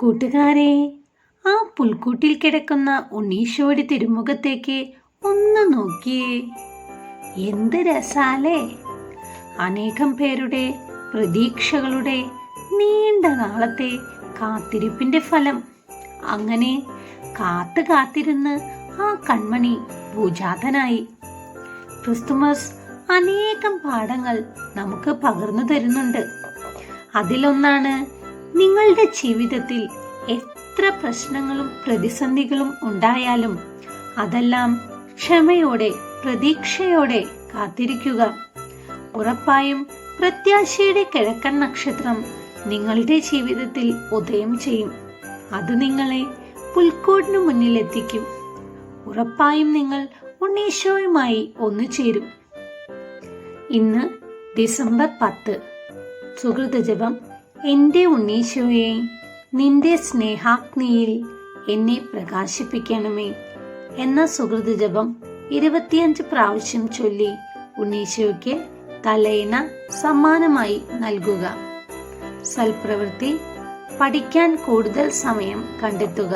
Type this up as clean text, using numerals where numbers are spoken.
കൂട്ടുകാരെ, ആ പുൽക്കൂട്ടിൽ കിടക്കുന്ന ഉണ്ണീശോയുടെ തിരുമുഖത്തേക്ക് ഒന്ന് നോക്കിയേ. എന്ത് രസാലേ! അനേകം പേരുടെ പ്രതീക്ഷകളുടെ നീണ്ട നാളത്തെ കാത്തിരിപ്പിന്റെ ഫലം. അങ്ങനെ കാത്തിരുന്ന് ആ കൺമണി ഭൂജാതനായി. ക്രിസ്തുമസ് അനേകം പാഠങ്ങൾ നമുക്ക് പകർന്നു തരുന്നുണ്ട്. അതിലൊന്നാണ്, നിങ്ങളുടെ ജീവിതത്തിൽ എത്ര പ്രശ്നങ്ങളും പ്രതിസന്ധികളും ഉണ്ടായാലും അതെല്ലാം ക്ഷമയോടെ പ്രതീക്ഷയോടെ കാത്തിരിക്കുക. ഉറപ്പായും പ്രത്യാശയുടെ കിഴക്കൻ നക്ഷത്രം നിങ്ങളുടെ ജീവിതത്തിൽ ഉദയം ചെയ്യും. അത് നിങ്ങളെ പുൽക്കൂടിനു മുന്നിലെത്തിക്കും. ഉറപ്പായും നിങ്ങൾ ഉണ്ണീശോയുമായി ഒന്നുചേരും. ഇന്ന് ഡിസംബർ 10. സുഹൃത ജപം. എൻ്റെ ഉണ്ണീശോയെ, നിന്റെ സ്നേഹാഗ്നിയിൽ എന്നെ പ്രകാശിപ്പിക്കണമേ എന്ന സുഹൃത ജപം 25 പ്രാവശ്യം ചൊല്ലി ഉണ്ണീശോയ്ക്ക് തലയിണ സമ്മാനമായി നൽകുക. സൽപ്രവൃത്തി: പഠിക്കാൻ കൂടുതൽ സമയം കണ്ടെത്തുക.